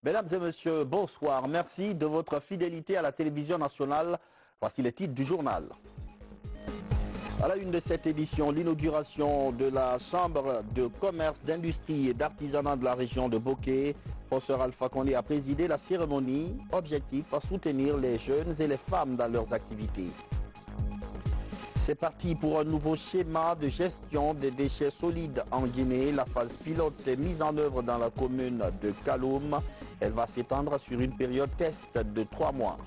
Mesdames et messieurs, bonsoir. Merci de votre fidélité à la télévision nationale. Voici les titres du journal. À la une de cette édition, l'inauguration de la Chambre de commerce, d'industrie et d'artisanat de la région de Bokeh. Professeur Alpha Condé a présidé la cérémonie. Objectif à soutenir les jeunes et les femmes dans leurs activités. C'est parti pour un nouveau schéma de gestion des déchets solides en Guinée. La phase pilote est mise en œuvre dans la commune de Kaloum. Elle va s'étendre sur une période test de 3 mois.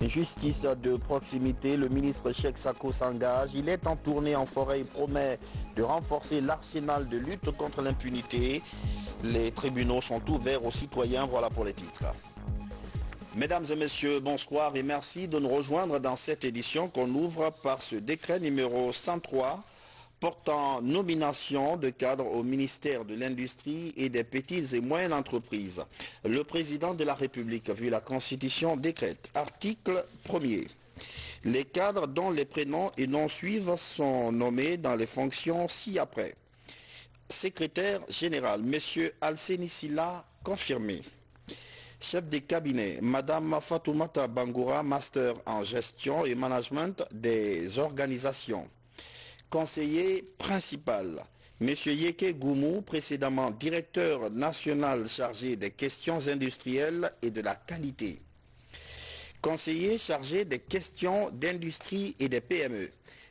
Justice de proximité, le ministre Cheikh Sako s'engage. Il est en tournée en forêt et promet de renforcer l'arsenal de lutte contre l'impunité. Les tribunaux sont ouverts aux citoyens. Voilà pour les titres. Mesdames et messieurs, bonsoir et merci de nous rejoindre dans cette édition qu'on ouvre par ce décret numéro 103 portant nomination de cadres au ministère de l'Industrie et des petites et moyennes entreprises. Le président de la République, vu la Constitution, décrète. Article 1er. Les cadres dont les prénoms et noms suivent sont nommés dans les fonctions ci-après. Secrétaire général, M. Alseni Silla, confirmé. Chef de cabinet, Madame Fatoumata Bangoura, master en gestion et management des organisations. Conseiller principal, M. Yeke Goumou, précédemment directeur national chargé des questions industrielles et de la qualité. Conseiller chargé des questions d'industrie et des PME,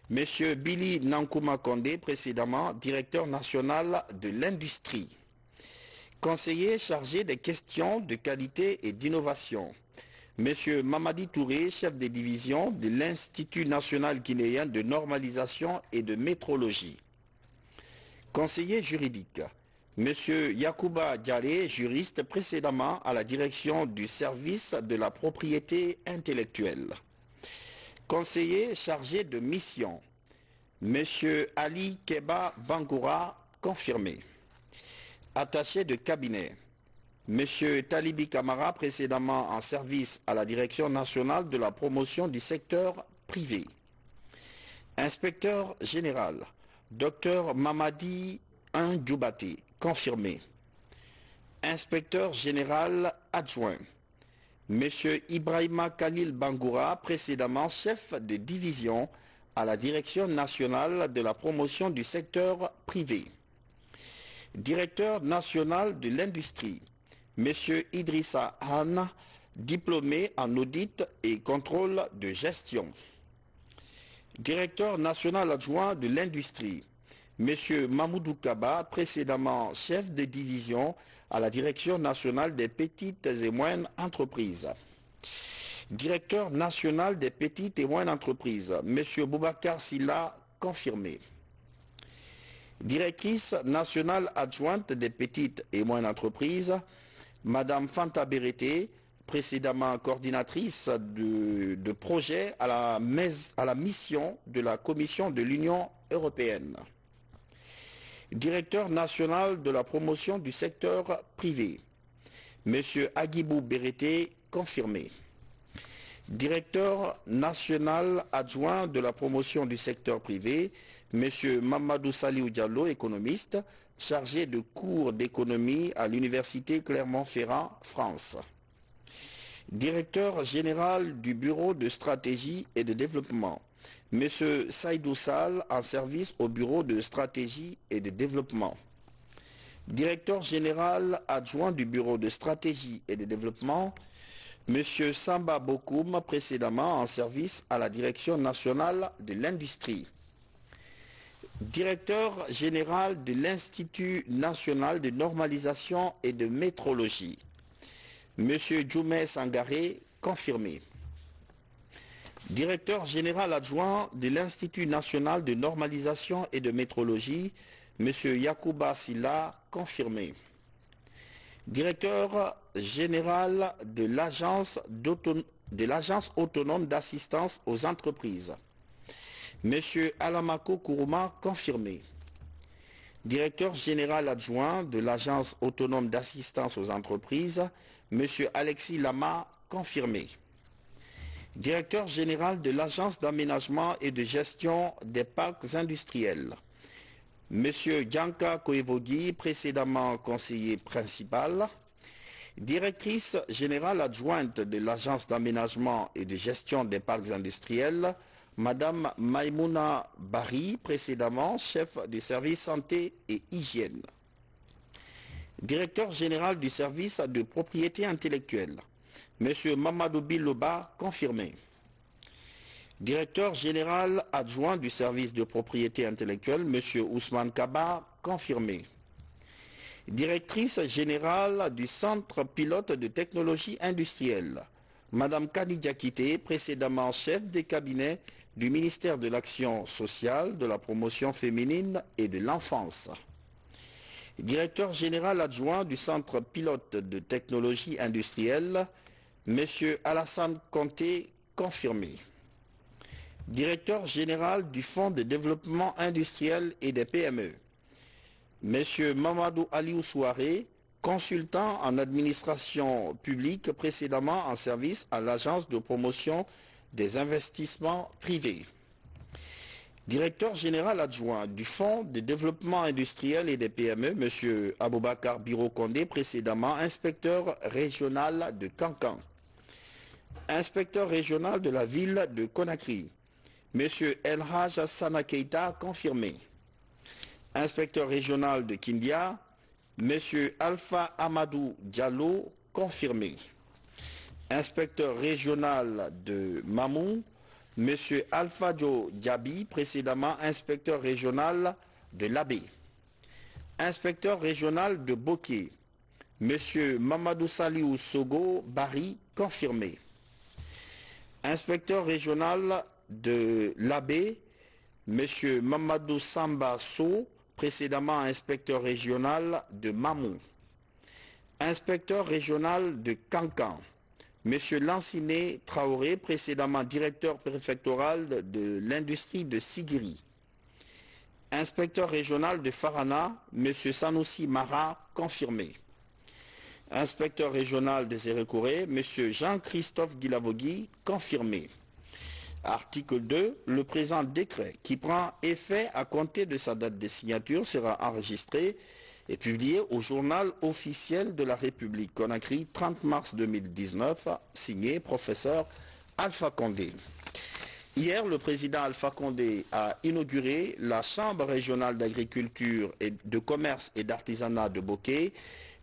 M. Billy Nankouma Kondé, précédemment directeur national de l'industrie. Conseiller chargé des questions de qualité et d'innovation, M. Mamadi Touré, chef de division de l'Institut national guinéen de normalisation et de métrologie. Conseiller juridique, M. Yacouba Diaré, juriste précédemment à la direction du service de la propriété intellectuelle. Conseiller chargé de mission, M. Ali Keba Bangoura, confirmé. Attaché de cabinet, M. Talibi Kamara, précédemment en service à la Direction nationale de la promotion du secteur privé. Inspecteur général, Dr Mamadi Ndjoubate, confirmé. Inspecteur général adjoint, M. Ibrahima Khalil Bangoura, précédemment chef de division à la Direction nationale de la promotion du secteur privé. Directeur national de l'industrie, M. Idrissa Han, diplômé en audit et contrôle de gestion. Directeur national adjoint de l'industrie, M. Mamoudou Kaba, précédemment chef de division à la Direction nationale des petites et moyennes entreprises. Directeur national des petites et moyennes entreprises, M. Boubacar Silla, confirmé. Directrice nationale adjointe des petites et moyennes entreprises, Madame Fanta Berete, précédemment coordinatrice de projet à la mission de la Commission de l'Union européenne. Directeur national de la promotion du secteur privé, Monsieur Agibou Berete, confirmé. Directeur national adjoint de la promotion du secteur privé, M. Mamadou Saliou Diallo, économiste, chargé de cours d'économie à l'Université Clermont-Ferrand, France. Directeur général du Bureau de stratégie et de développement, M. Saïdou Sall, en service au Bureau de stratégie et de développement. Directeur général adjoint du Bureau de stratégie et de développement, M. Samba Bokoum, précédemment en service à la Direction nationale de l'industrie. Directeur général de l'Institut national de normalisation et de métrologie, M. Djoumé Sangaré, confirmé. Directeur général adjoint de l'Institut national de normalisation et de métrologie, M. Yacouba Silla, confirmé. Directeur général de l'Agence autonome d'assistance aux entreprises, M. Alamako Kourouma, confirmé. Directeur général adjoint de l'Agence autonome d'assistance aux entreprises, M. Alexis Lama, confirmé. Directeur général de l'Agence d'aménagement et de gestion des parcs industriels, M. Djanka Koevogi, précédemment conseiller principal. Directrice générale adjointe de l'Agence d'aménagement et de gestion des parcs industriels, Madame Maïmouna Bari, précédemment chef du service santé et hygiène. Directeur général du service de propriété intellectuelle, Monsieur Mamadou Biloba, confirmé. Directeur général adjoint du service de propriété intellectuelle, Monsieur Ousmane Kaba, confirmé. Directrice générale du Centre pilote de technologie industrielle, Madame Kani Diakité, précédemment chef des cabinets du ministère de l'Action sociale, de la promotion féminine et de l'enfance. Directeur général adjoint du Centre pilote de technologie industrielle, Monsieur Alassane Conté, confirmé. Directeur général du Fonds de développement industriel et des PME, Monsieur Mamadou Aliou Souaré, consultant en administration publique, précédemment en service à l'Agence de promotion des investissements privés. Directeur général adjoint du Fonds de développement industriel et des PME, Monsieur Aboubakar Biro Kondé, précédemment inspecteur régional de Kankan. Inspecteur régional de la ville de Conakry, Monsieur El Haj Hassana Keita, confirmé. Inspecteur régional de Kindia, Monsieur Alpha Amadou Diallo, confirmé. Inspecteur régional de Mamou, Monsieur Alpha Joe Diaby, précédemment inspecteur régional de l'Abbé. Inspecteur régional de Boké, Monsieur Mamadou Saliou Sogo Bari, confirmé. Inspecteur régional de l'Abbé, Monsieur Mamadou Samba So, précédemment inspecteur régional de Mamou. Inspecteur régional de Kankan, Monsieur Lanciné Traoré, précédemment directeur préfectoral de l'industrie de Sigiri. Inspecteur régional de Farana, Monsieur Sanoussi Mara, confirmé. Inspecteur régional de Zérékouré, Monsieur Jean-Christophe Guilavogui, confirmé. Article 2. Le présent décret, qui prend effet à compter de sa date de signature, sera enregistré et publié au journal officiel de la République Conakry, 30 mars 2019, signé professeur Alpha Condé. Hier, le président Alpha Condé a inauguré la Chambre régionale d'agriculture et de commerce et d'artisanat de Boké,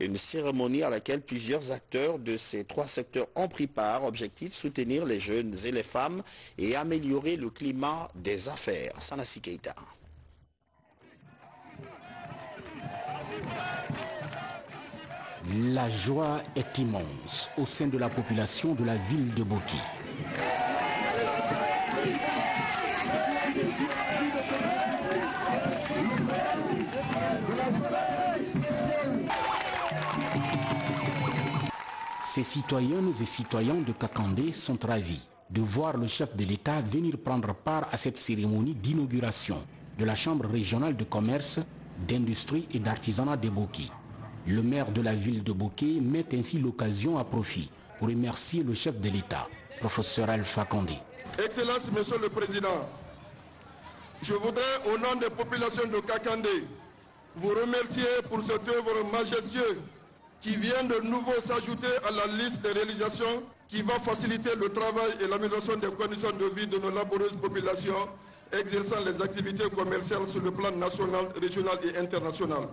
une cérémonie à laquelle plusieurs acteurs de ces trois secteurs ont pris part. Objectif, soutenir les jeunes et les femmes et améliorer le climat des affaires. Sanassi Keita. La joie est immense au sein de la population de la ville de Boké. Ces citoyennes et citoyens de Kakandé sont ravis de voir le chef de l'État venir prendre part à cette cérémonie d'inauguration de la Chambre régionale de commerce, d'industrie et d'artisanat de Boké. Le maire de la ville de Boké met ainsi l'occasion à profit pour remercier le chef de l'État, professeur Alpha Condé. Excellence, Monsieur le Président, je voudrais au nom des populations de Kakandé vous remercier pour cette œuvre majestueuse qui vient de nouveau s'ajouter à la liste des réalisations qui va faciliter le travail et l'amélioration des conditions de vie de nos laborieuses populations exerçant les activités commerciales sur le plan national, régional et international.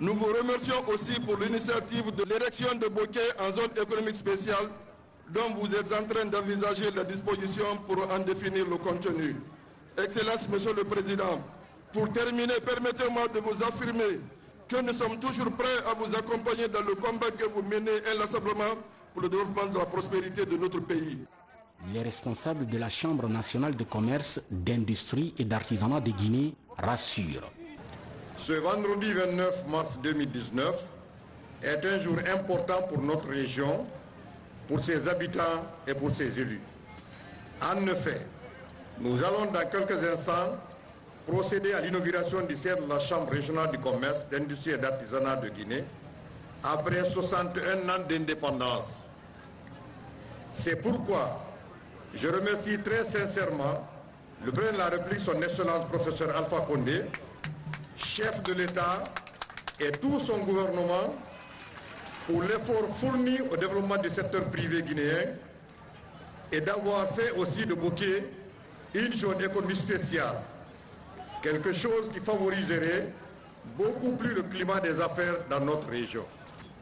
Nous vous remercions aussi pour l'initiative de l'érection de Boké en zone économique spéciale dont vous êtes en train d'envisager la disposition pour en définir le contenu. Excellence, Monsieur le Président, pour terminer, permettez-moi de vous affirmer que nous sommes toujours prêts à vous accompagner dans le combat que vous menez inlassablement pour le développement de la prospérité de notre pays. Les responsables de la Chambre nationale de commerce, d'industrie et d'artisanat de Guinée rassurent. Ce vendredi 29 mars 2019 est un jour important pour notre région, pour ses habitants et pour ses élus. En effet, nous allons dans quelques instants procéder à l'inauguration du siège de la Chambre régionale du commerce, d'industrie et d'artisanat de Guinée, après 61 ans d'indépendance. C'est pourquoi je remercie très sincèrement le président de la République, son Excellence professeur Alpha Condé, chef de l'État et tout son gouvernement pour l'effort fourni au développement du secteur privé guinéen et d'avoir fait aussi de Boké une zone économique spéciale, quelque chose qui favoriserait beaucoup plus le climat des affaires dans notre région.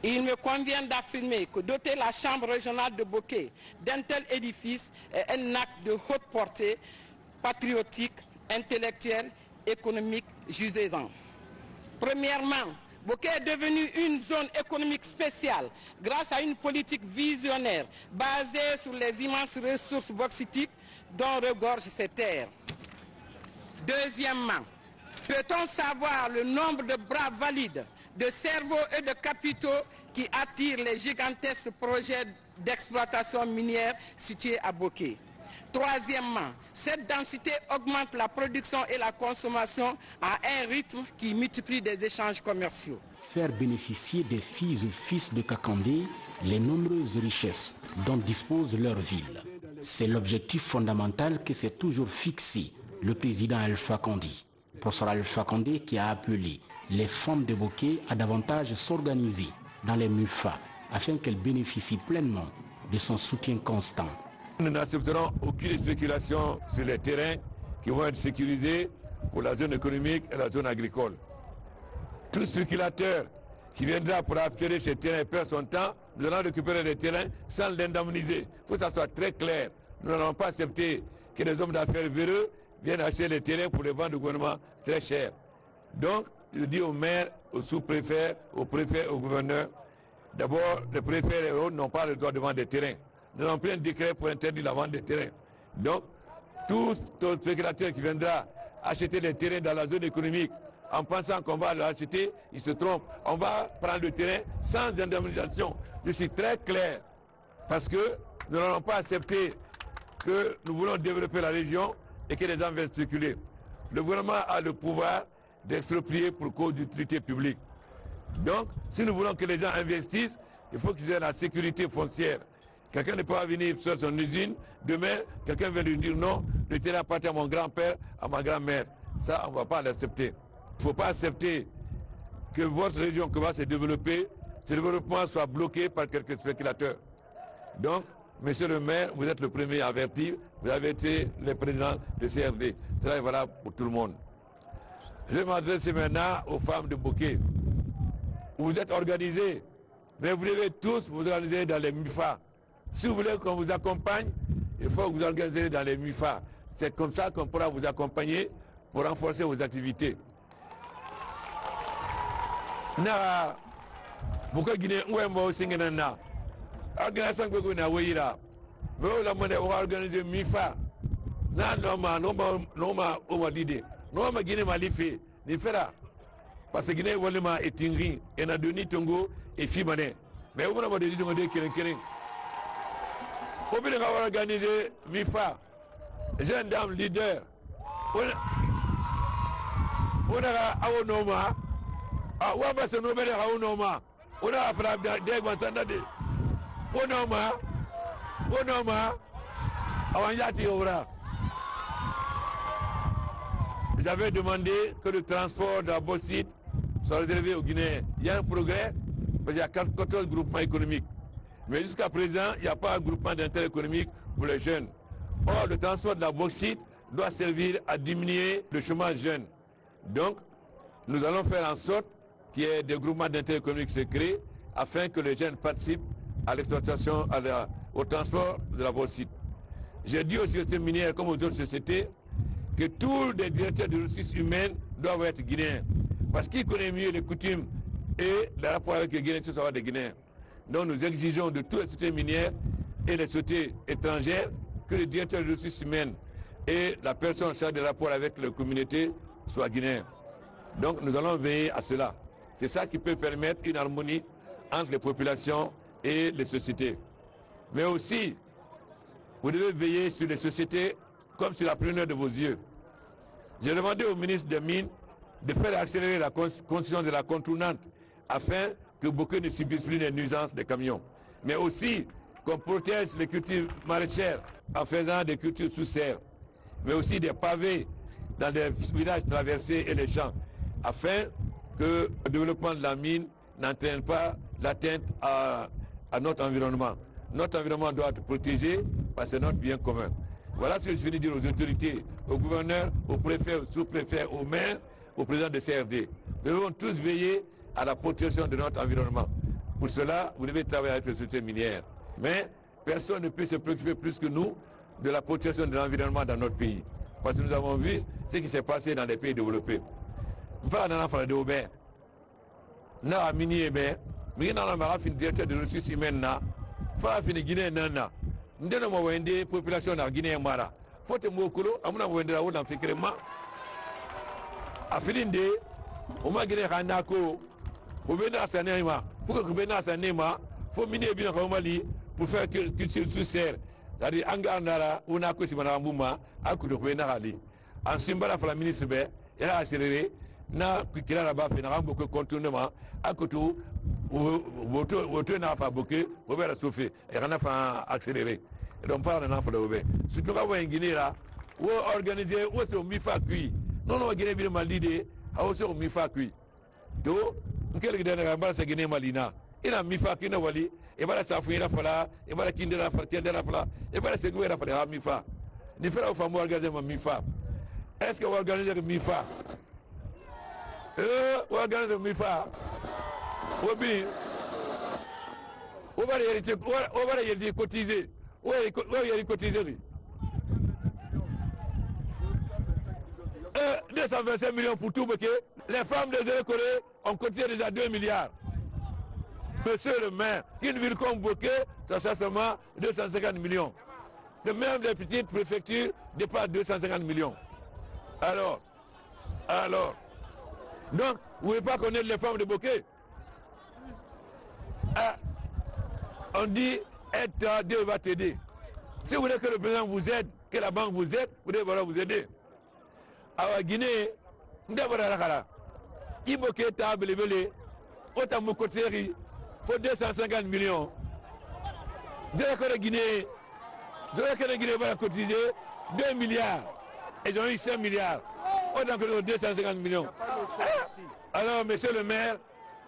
Il me convient d'affirmer que doter la Chambre régionale de Boké d'un tel édifice est un acte de haute portée, patriotique, intellectuel, économique, jugez-en. Premièrement, Boké est devenu une zone économique spéciale grâce à une politique visionnaire basée sur les immenses ressources bauxitiques dont regorgent ces terres. Deuxièmement, peut-on savoir le nombre de bras valides, de cerveaux et de capitaux qui attirent les gigantesques projets d'exploitation minière situés à Boké? Troisièmement, cette densité augmente la production et la consommation à un rythme qui multiplie des échanges commerciaux. Faire bénéficier des filles et fils de Kakandé les nombreuses richesses dont dispose leur ville. C'est l'objectif fondamental que s'est toujours fixé le président Alpha Condé. Professeur Alpha Condé qui a appelé les femmes de Boké à davantage s'organiser dans les MUFA afin qu'elles bénéficient pleinement de son soutien constant. Nous n'accepterons aucune spéculation sur les terrains qui vont être sécurisés pour la zone économique et la zone agricole. Tout spéculateur qui viendra pour acquérir ces terrains et perd son temps, nous allons récupérer les terrains sans l'indemniser. Il faut que ça soit très clair. Nous n'allons pas accepter que les hommes d'affaires véreux viennent acheter les terrains pour les vendre au gouvernement très cher. Donc, je dis aux maires, aux sous-préfets, aux préfets, aux gouverneurs, d'abord, les préfets et autres n'ont pas le droit de vendre des terrains. Nous avons pris un décret pour interdire la vente des terrains. Donc, tout spéculateur qui viendra acheter des terrains dans la zone économique en pensant qu'on va l'acheter, il se trompe. On va prendre le terrain sans indemnisation. Je suis très clair parce que nous n'allons pas accepter que nous voulons développer la région et que les gens viennent spéculer. Le gouvernement a le pouvoir d'exproprier pour cause d'utilité publique. Donc, si nous voulons que les gens investissent, il faut qu'ils aient la sécurité foncière. Quelqu'un ne peut pas venir sur son usine, demain, quelqu'un vient lui dire non, le terrain appartient à mon grand-père, à ma grand-mère. Ça, on ne va pas l'accepter. Il ne faut pas accepter que votre région qui va se développer, ce développement soit bloqué par quelques spéculateurs. Donc, monsieur le maire, vous êtes le premier averti, vous avez été le président de CRD. Cela est valable pour tout le monde. Je vais m'adresser maintenant aux femmes de Boké. Vous êtes organisés, mais vous devez tous vous organiser dans les MUFA. Si vous voulez qu'on vous accompagne, il faut que vous organisez dans les MUFA. C'est comme ça qu'on pourra vous accompagner pour renforcer vos activités. Na buka Guinée ouembo singena organisation ko na wira bo la mone organiser MIFA na noma o dide noma Guinée malife ni fera parce que Guinée volema etingri et na doni tongo et fimane mais on a dit de keren ko bi nga organiser MIFA jeune dame leader on a awo noma wa ba se no bere ha unoma ona afra de gwansanda de unoma awanyati ora. J'avais demandé que le transport de la bauxite soit réservé aux Guinéens. Il y a un progrès parce qu'il y a 14 groupements économiques. Mais jusqu'à présent, il n'y a pas un groupement d'intérêt économique pour les jeunes. Or, le transport de la bauxite doit servir à diminuer le chômage jeune. Donc, nous allons faire en sorte qu'il y ait des groupements d'intérêt économique se créent afin que les jeunes participent à l'exploitation, au transport de la bauxite. J'ai dit aux sociétés minières comme aux autres sociétés que tous les directeurs de ressources humaines doivent être guinéens. Parce qu'ils connaissent mieux les coutumes et les rapports avec les Guinéens, ce sont des Guinéens. Donc nous exigeons de toutes les sociétés minières et les sociétés étrangères que les directeurs de ressources humaines et la personne chargée des rapports avec les communautés soient guinéens. Donc nous allons veiller à cela. C'est ça qui peut permettre une harmonie entre les populations et les sociétés. Mais aussi, vous devez veiller sur les sociétés comme sur la prunelle de vos yeux. J'ai demandé au ministre des Mines de faire accélérer la construction de la contournante afin que beaucoup ne subissent plus les nuisances des camions. Mais aussi qu'on protège les cultures maraîchères en faisant des cultures sous serre. Mais aussi des pavés dans les villages traversés et les champs afin que le développement de la mine n'entraîne pas l'atteinte à notre environnement. Notre environnement doit être protégé parce que c'est notre bien commun. Voilà ce que je viens de dire aux autorités, aux gouverneurs, aux préfets, aux sous-préfets, aux maires, aux présidents de CRD. Nous devons tous veiller à la protection de notre environnement. Pour cela, vous devez travailler avec les sociétés minières. Mais personne ne peut se préoccuper plus que nous de la protection de l'environnement dans notre pays. Parce que nous avons vu ce qui s'est passé dans les pays développés. Nous avons des Aubert. Nous avons mini Hébert. Nous avons fait directeur de ressources humaines. Nous avons fait Guinée. Nous avons fait des populations dans Guinée. Nous avons fait des populations dans Guinée. A filin de o ma gine kana ko o be na sanema pour que be na sanema faut miner bien ko mali pour faire culture sous serre c'est-à-dire anga ndara una ko simana mbuma akudo ko na ali en simbala fala ministre be ela accéléré na kila la ba fe na rambo ko contournement akuto voto na fa boké o be la souffler et na fa accéléré donc parle na fa do be surtout ka wa Guinée là ou organiser ou c'est mi fa kui non non Guinée bien malide a aussi au mifa kui do nkele gidana ga bala sa Guinée malina ina mifa kui na wali e bala sa fu ira fala e bala kindera fala kindera fala e bala se guera fala mifa ni fera fa mo organiser ma mifa est-ce que vous organisez mifa vous organisez mifa obi o bala yeli cotiser o yeli cotiser 225 millions pour tout Boké. Les femmes des Corée ont cotisé déjà 2 milliards. Monsieur le maire, une ville comme Boké, ça sert seulement 250 millions. De même les petites préfectures dépassent 250 millions. Alors, donc, vous ne pouvez pas connaître les femmes de Boké. On dit, aide, Dieu va t'aider. Si vous voulez que le président vous aide, que la banque vous aide, vous devez vous aider. À Guinée, il faut que tu autant de côté, faut 250 millions. De la Guinée, va cotiser 2 milliards. Et ils ont eu 5 milliards. Autant que 250 millions. Alors, monsieur le maire,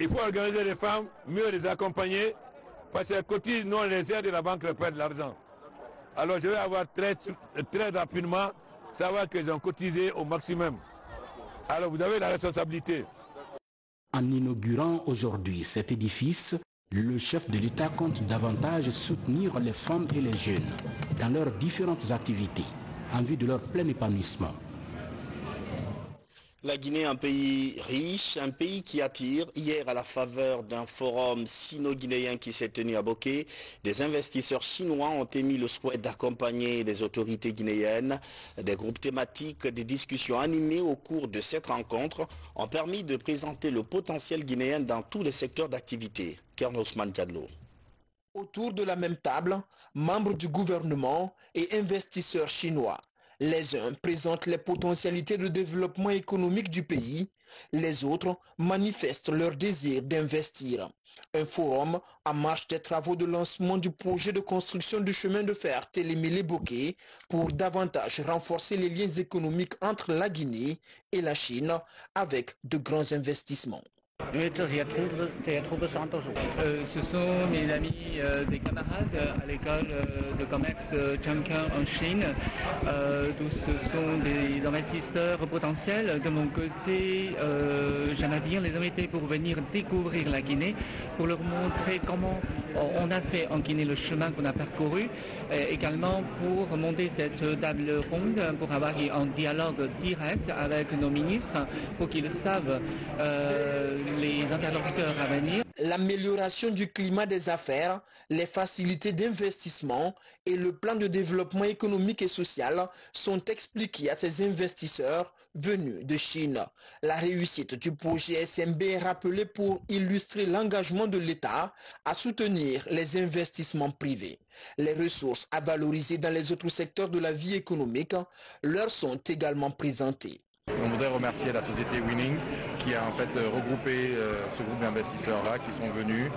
il faut organiser les femmes, mieux les accompagner, parce qu'elles cotisent non les aides de la banque leur perdent de l'argent. Alors, je vais avoir très rapidement savoir qu'ils ont cotisé au maximum. Alors vous avez la responsabilité. En inaugurant aujourd'hui cet édifice, le chef de l'État compte davantage soutenir les femmes et les jeunes dans leurs différentes activités en vue de leur plein épanouissement. La Guinée, un pays riche, un pays qui attire. Hier, à la faveur d'un forum sino-guinéen qui s'est tenu à Boké, des investisseurs chinois ont émis le souhait d'accompagner les autorités guinéennes. Des groupes thématiques, des discussions animées au cours de cette rencontre ont permis de présenter le potentiel guinéen dans tous les secteurs d'activité. Kerno Ousmane Diallo. Autour de la même table, membres du gouvernement et investisseurs chinois. Les uns présentent les potentialités de développement économique du pays, les autres manifestent leur désir d'investir. Un forum en marge des travaux de lancement du projet de construction du chemin de fer Télémélé-Boké pour davantage renforcer les liens économiques entre la Guinée et la Chine avec de grands investissements. Ce sont mes amis, des camarades à l'école de commerce Chongqing en Chine. Tous ce sont des investisseurs potentiels. De mon côté, j'aimerais bien les inviter pour venir découvrir la Guinée, pour leur montrer comment on a fait en Guinée le chemin qu'on a parcouru, également pour monter cette table ronde, pour avoir un dialogue direct avec nos ministres, pour qu'ils savent les interlocuteurs à venir. L'amélioration du climat des affaires, les facilités d'investissement et le plan de développement économique et social sont expliqués à ces investisseurs venus de Chine. La réussite du projet SMB est rappelée pour illustrer l'engagement de l'État à soutenir les investissements privés. Les ressources à valoriser dans les autres secteurs de la vie économique leur sont également présentées. On voudrait remercier la société Winning qui a en fait regroupé ce groupe d'investisseurs-là qui sont venus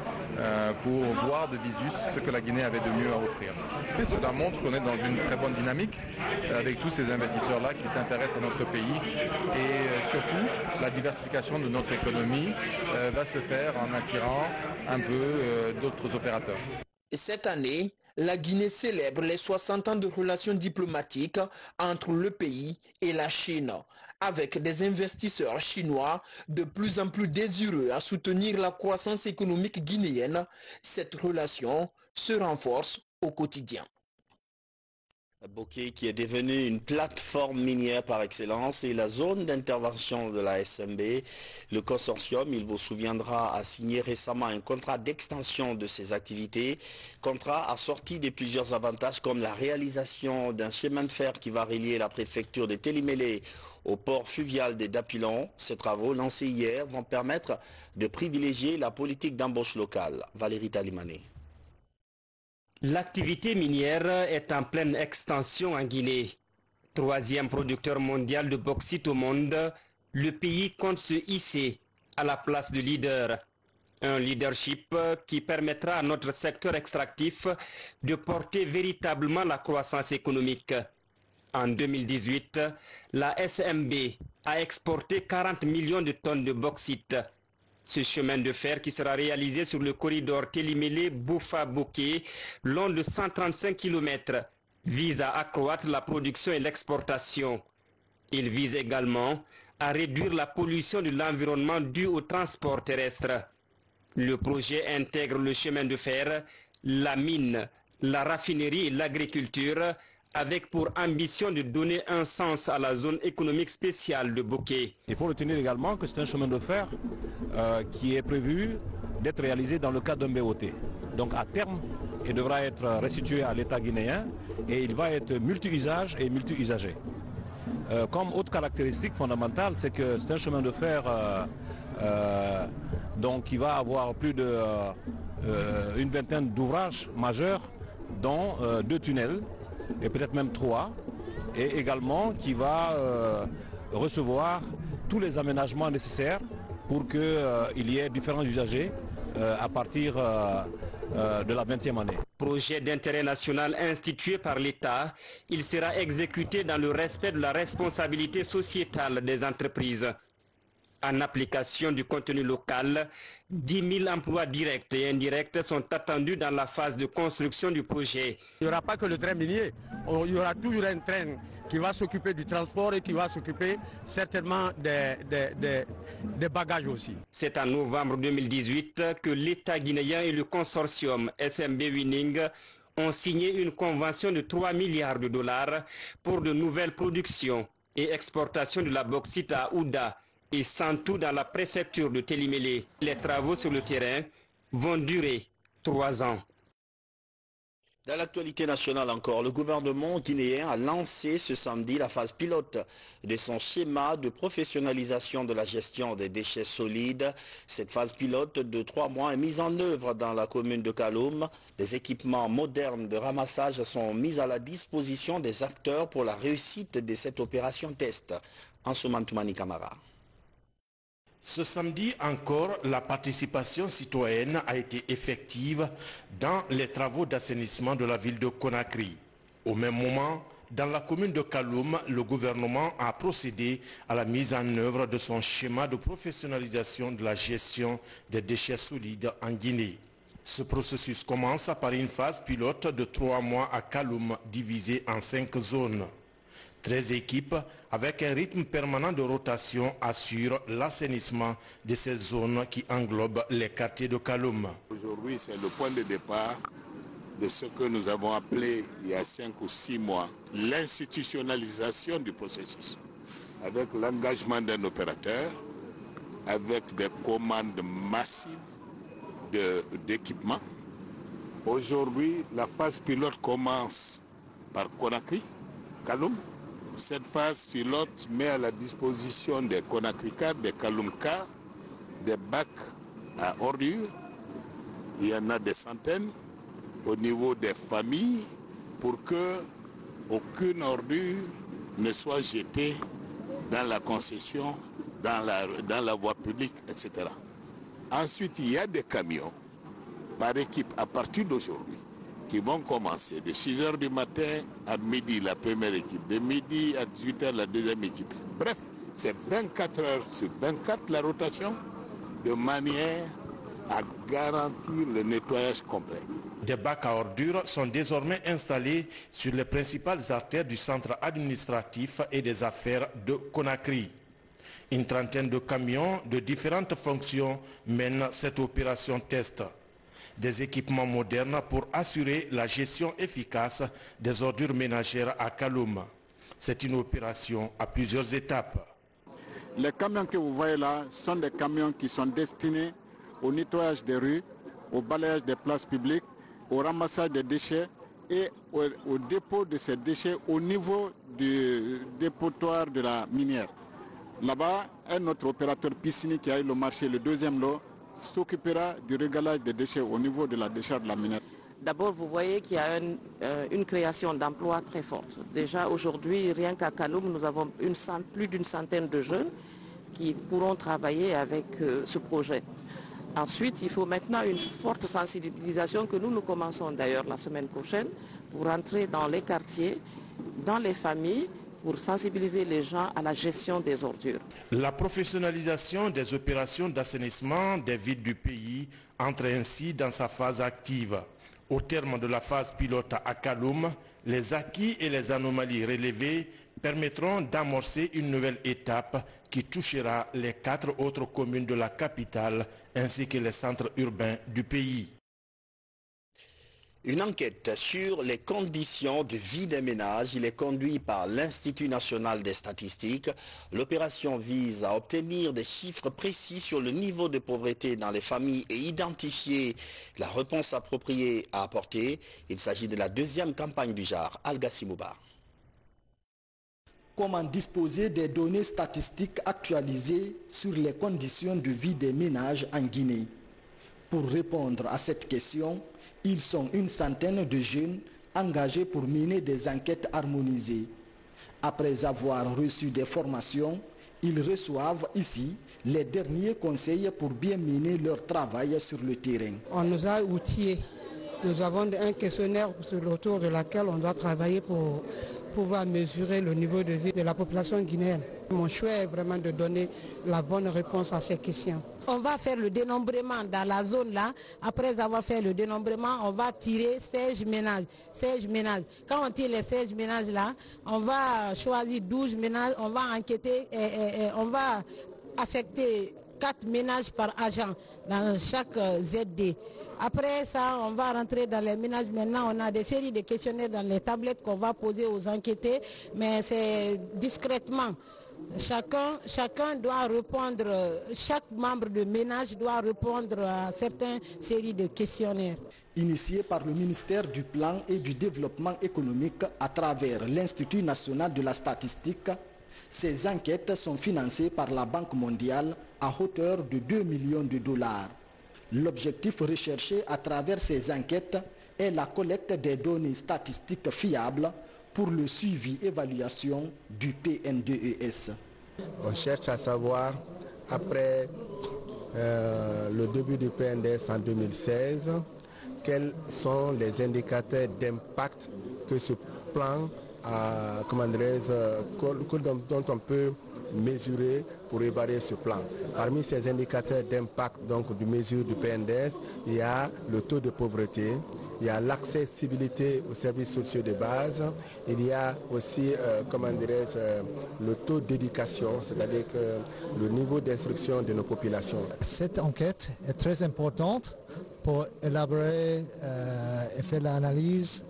pour voir de visu ce que la Guinée avait de mieux à offrir. Et cela montre qu'on est dans une très bonne dynamique avec tous ces investisseurs-là qui s'intéressent à notre pays et surtout la diversification de notre économie va se faire en attirant un peu d'autres opérateurs. Et cette année, la Guinée célèbre les 60 ans de relations diplomatiques entre le pays et la Chine, avec des investisseurs chinois de plus en plus désireux à soutenir la croissance économique guinéenne. Cette relation se renforce au quotidien. Bokeh qui est devenu une plateforme minière par excellence et la zone d'intervention de la SMB. Le consortium, il vous souviendra, a signé récemment un contrat d'extension de ses activités. Contrat assorti de plusieurs avantages comme la réalisation d'un chemin de fer qui va relier la préfecture de Télimélé au port fluvial de Dapilon. Ces travaux lancés hier vont permettre de privilégier la politique d'embauche locale. Valérie Talimané. L'activité minière est en pleine extension en Guinée. Troisième producteur mondial de bauxite au monde, le pays compte se hisser à la place de leader. Un leadership qui permettra à notre secteur extractif de porter véritablement la croissance économique. En 2018, la SMB a exporté 40 millions de tonnes de bauxite. Ce chemin de fer qui sera réalisé sur le corridor Télimélé-Boufa-Bokeh, long de 135 km, vise à accroître la production et l'exportation. Il vise également à réduire la pollution de l'environnement due au transport terrestre. Le projet intègre le chemin de fer, la mine, la raffinerie et l'agriculture, avec pour ambition de donner un sens à la zone économique spéciale de Bokeh. Il faut retenir également que c'est un chemin de fer qui est prévu d'être réalisé dans le cadre d'un BOT. Donc à terme, il devra être restitué à l'État guinéen et il va être multi-usage et multi-usager. Comme autre caractéristique fondamentale, c'est que c'est un chemin de fer donc qui va avoir plus d'une vingtaine d'ouvrages majeurs, dont 2 tunnels, et peut-être même 3, et également qui va recevoir tous les aménagements nécessaires pour qu'il y ait différents usagers à partir de la 20e année. Projet d'intérêt national institué par l'État, il sera exécuté dans le respect de la responsabilité sociétale des entreprises. En application du contenu local, 10 000 emplois directs et indirects sont attendus dans la phase de construction du projet. Il n'y aura pas que le train minier, il y aura toujours un train qui va s'occuper du transport et qui va s'occuper certainement des bagages aussi. C'est en novembre 2018 que l'État guinéen et le consortium SMB Winning ont signé une convention de 3 milliards de dollars pour de nouvelles productions et exportations de la bauxite à Ouda et Santou dans la préfecture de Télimélé. Les travaux sur le terrain vont durer 3 ans. Dans l'actualité nationale encore, le gouvernement guinéen a lancé ce samedi la phase pilote de son schéma de professionnalisation de la gestion des déchets solides. Cette phase pilote de 3 mois est mise en œuvre dans la commune de Kaloum. Des équipements modernes de ramassage sont mis à la disposition des acteurs pour la réussite de cette opération test. Ansoumane Toumani Camara. Ce samedi encore, la participation citoyenne a été effective dans les travaux d'assainissement de la ville de Conakry. Au même moment, dans la commune de Kaloum, le gouvernement a procédé à la mise en œuvre de son schéma de professionnalisation de la gestion des déchets solides en Guinée. Ce processus commence par une phase pilote de 3 mois à Kaloum, divisée en 5 zones. 13 équipes avec un rythme permanent de rotation assurent l'assainissement de ces zones qui englobent les quartiers de Kaloum. Aujourd'hui, c'est le point de départ de ce que nous avons appelé il y a 5 ou 6 mois l'institutionnalisation du processus, avec l'engagement d'un opérateur, avec des commandes massives d'équipements. Aujourd'hui, la phase pilote commence par Conakry, Kaloum. Cette phase pilote met à la disposition des Conakry-Car, des Kaloum-Car, des bacs à ordures. Il y en a des centaines au niveau des familles pour que aucune ordure ne soit jetée dans la concession dans la voie publique, etc. Ensuite, il y a des camions par équipe à partir d'aujourd'hui qui vont commencer de 6 h du matin à midi la première équipe, de midi à 18 h la deuxième équipe. Bref, c'est 24 heures sur 24 la rotation de manière à garantir le nettoyage complet. Des bacs à ordures sont désormais installés sur les principales artères du centre administratif et des affaires de Conakry. Une trentaine de camions de différentes fonctions mènent cette opération test. Des équipements modernes pour assurer la gestion efficace des ordures ménagères à Kaloum. C'est une opération à plusieurs étapes. Les camions que vous voyez là sont des camions qui sont destinés au nettoyage des rues, au balayage des places publiques, au ramassage des déchets et au dépôt de ces déchets au niveau du dépotoir de la minière. Là-bas, un autre opérateur piscinier qui a eu le marché, le deuxième lot, s'occupera du régalage des déchets au niveau de la décharge de la minière. D'abord, vous voyez qu'il y a une création d'emplois très forte. Déjà aujourd'hui, rien qu'à Kaloum, nous avons plus d'une centaine de jeunes qui pourront travailler avec ce projet. Ensuite, il faut maintenant une forte sensibilisation que nous commençons d'ailleurs la semaine prochaine pour entrer dans les quartiers, dans les familles, pour sensibiliser les gens à la gestion des ordures. La professionnalisation des opérations d'assainissement des villes du pays entre ainsi dans sa phase active. Au terme de la phase pilote à Kaloum, les acquis et les anomalies relevées permettront d'amorcer une nouvelle étape qui touchera les 4 autres communes de la capitale ainsi que les centres urbains du pays. Une enquête sur les conditions de vie des ménages, il est conduit par l'Institut national des statistiques. L'opération vise à obtenir des chiffres précis sur le niveau de pauvreté dans les familles et identifier la réponse appropriée à apporter. Il s'agit de la deuxième campagne du genre. Al-Gassi Mouba. Comment disposer des données statistiques actualisées sur les conditions de vie des ménages en Guinée? Pour répondre à cette question, ils sont une centaine de jeunes engagés pour mener des enquêtes harmonisées. Après avoir reçu des formations, ils reçoivent ici les derniers conseils pour bien mener leur travail sur le terrain. On nous a outillés. Nous avons un questionnaire autour de laquelle on doit travailler pour pouvoir mesurer le niveau de vie de la population guinéenne. Mon choix est vraiment de donner la bonne réponse à ces questions. On va faire le dénombrement dans la zone là. Après avoir fait le dénombrement, on va tirer 16 ménages. 16 ménages. Quand on tire les 16 ménages là, on va choisir 12 ménages, on va enquêter et on va affecter 4 ménages par agent dans chaque ZD. Après ça, on va rentrer dans les ménages. Maintenant, on a des séries de questionnaires dans les tablettes qu'on va poser aux enquêtés, mais c'est discrètement. Chacun doit répondre, chaque membre de ménage doit répondre à certaines séries de questionnaires. Initié par le ministère du Plan et du Développement économique à travers l'Institut national de la statistique, ces enquêtes sont financées par la Banque mondiale à hauteur de 2 millions de dollars. L'objectif recherché à travers ces enquêtes est la collecte des données statistiques fiables pour le suivi et évaluation du PNDES. On cherche à savoir, après le début du PNDES en 2016, quels sont les indicateurs d'impact que ce plan dont on peut mesurer pour évaluer ce plan. Parmi ces indicateurs d'impact donc de mesure du PNDES, il y a le taux de pauvreté, il y a l'accessibilité aux services sociaux de base, il y a aussi le taux d'éducation, c'est-à-dire que le niveau d'instruction de nos populations. Cette enquête est très importante pour élaborer et faire l'analyse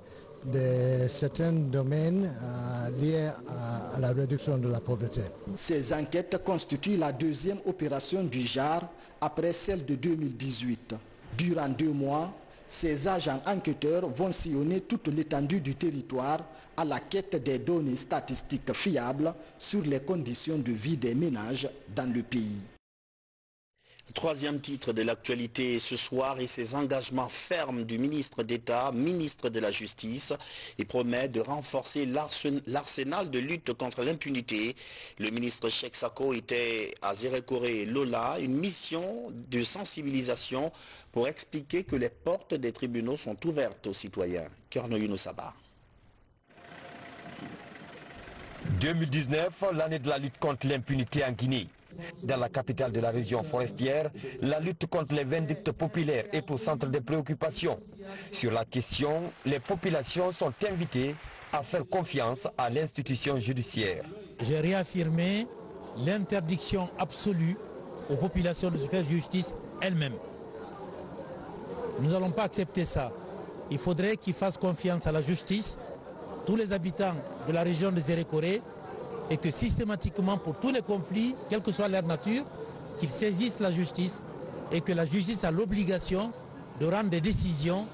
de certains domaines liés à la réduction de la pauvreté. Ces enquêtes constituent la deuxième opération du genre après celle de 2018. Durant 2 mois, ces agents enquêteurs vont sillonner toute l'étendue du territoire à la quête des données statistiques fiables sur les conditions de vie des ménages dans le pays. Troisième titre de l'actualité ce soir et ses engagements fermes du ministre d'État, ministre de la Justice. Il promet de renforcer l'arsenal de lutte contre l'impunité. Le ministre Cheikh Sako était à Zérékoré Lola, une mission de sensibilisation pour expliquer que les portes des tribunaux sont ouvertes aux citoyens. Kerno Younoussaba. 2019, l'année de la lutte contre l'impunité en Guinée. Dans la capitale de la région forestière, la lutte contre les vindictes populaires est au centre des préoccupations. Sur la question, les populations sont invitées à faire confiance à l'institution judiciaire. J'ai réaffirmé l'interdiction absolue aux populations de se faire justice elles-mêmes. Nous n'allons pas accepter ça. Il faudrait qu'ils fassent confiance à la justice, tous les habitants de la région de Zérékoré, et que systématiquement pour tous les conflits, quelle que soit leur nature, qu'ils saisissent la justice et que la justice a l'obligation de rendre des décisions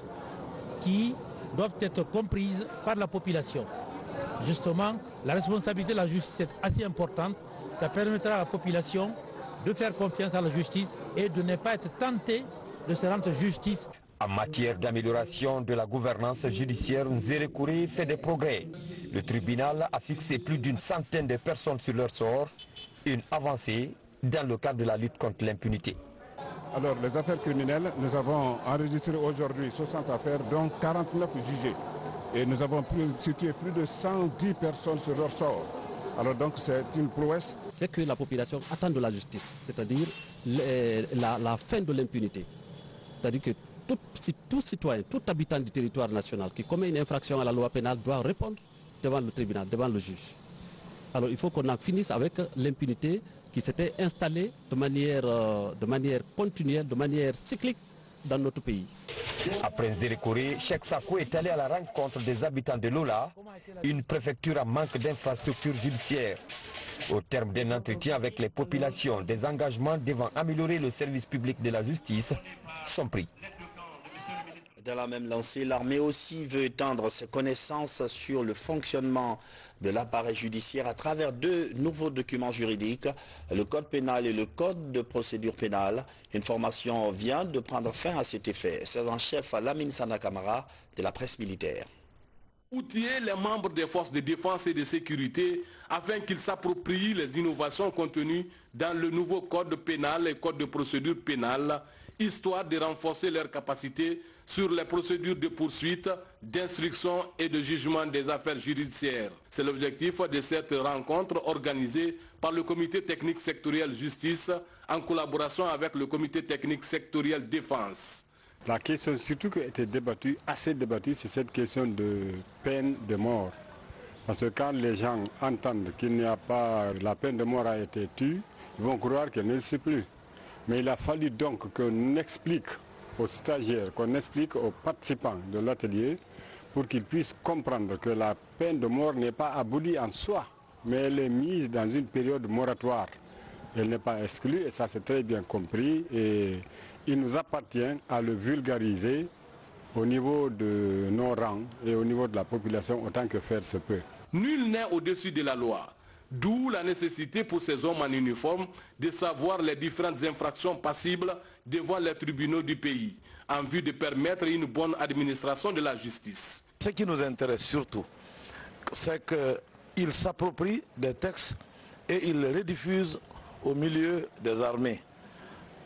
qui doivent être comprises par la population. Justement, la responsabilité de la justice est assez importante. Ça permettra à la population de faire confiance à la justice et de ne pas être tentée de se rendre justice. En matière d'amélioration de la gouvernance judiciaire, Zérékoré fait des progrès. Le tribunal a fixé plus d'une centaine de personnes sur leur sort, une avancée dans le cadre de la lutte contre l'impunité. Alors, les affaires criminelles, nous avons enregistré aujourd'hui 60 affaires, dont 49 jugés. Et nous avons situé plus de 110 personnes sur leur sort. Alors donc, c'est une prouesse. C'est que la population attend de la justice, c'est-à-dire la fin de l'impunité. C'est-à-dire que tout citoyen, tout habitant du territoire national qui commet une infraction à la loi pénale doit répondre devant le tribunal, devant le juge. Alors il faut qu'on en finisse avec l'impunité qui s'était installée de manière continuelle, de manière cyclique dans notre pays. Après Zérékoré, Cheikh Sako est allé à la rencontre des habitants de Lola, une préfecture en manque d'infrastructures judiciaires. Au terme d'un entretien avec les populations, des engagements devant améliorer le service public de la justice sont pris. Dans la même lancée, l'armée aussi veut étendre ses connaissances sur le fonctionnement de l'appareil judiciaire à travers deux nouveaux documents juridiques, le code pénal et le code de procédure pénale. Une formation vient de prendre fin à cet effet. C'est en chef Lamine Sana Kamara de la presse militaire. Outiller les membres des forces de défense et de sécurité afin qu'ils s'approprient les innovations contenues dans le nouveau code pénal et code de procédure pénale, histoire de renforcer leurs capacités sur les procédures de poursuite, d'instruction et de jugement des affaires judiciaires. C'est l'objectif de cette rencontre organisée par le comité technique sectoriel justice en collaboration avec le comité technique sectoriel défense. La question surtout qui a été débattue, assez débattue, c'est cette question de peine de mort. Parce que quand les gens entendent qu'il n'y a pas, la peine de mort a été tue, ils vont croire qu'elle n'existe plus. Mais il a fallu donc qu'on explique aux stagiaires, qu'on explique aux participants de l'atelier pour qu'ils puissent comprendre que la peine de mort n'est pas abolie en soi, mais elle est mise dans une période moratoire. Elle n'est pas exclue et ça c'est très bien compris et il nous appartient à le vulgariser au niveau de nos rangs et au niveau de la population autant que faire se peut. Nul n'est au-dessus de la loi. D'où la nécessité pour ces hommes en uniforme de savoir les différentes infractions passibles devant les tribunaux du pays, en vue de permettre une bonne administration de la justice. Ce qui nous intéresse surtout, c'est qu'ils s'approprient des textes et ils les rediffusent au milieu des armées.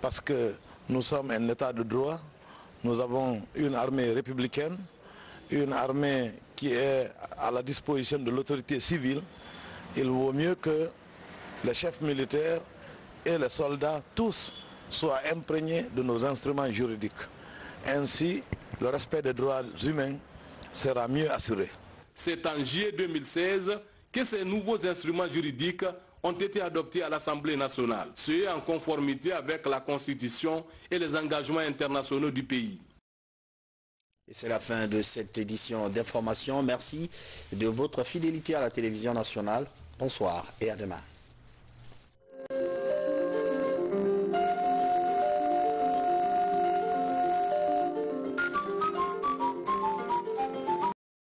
Parce que nous sommes un état de droit, nous avons une armée républicaine, une armée qui est à la disposition de l'autorité civile. Il vaut mieux que les chefs militaires et les soldats, tous, soient imprégnés de nos instruments juridiques. Ainsi, le respect des droits humains sera mieux assuré. C'est en juillet 2016 que ces nouveaux instruments juridiques ont été adoptés à l'Assemblée nationale, ce en conformité avec la Constitution et les engagements internationaux du pays. Et c'est la fin de cette édition d'information. Merci de votre fidélité à la télévision nationale. Bonsoir et à demain.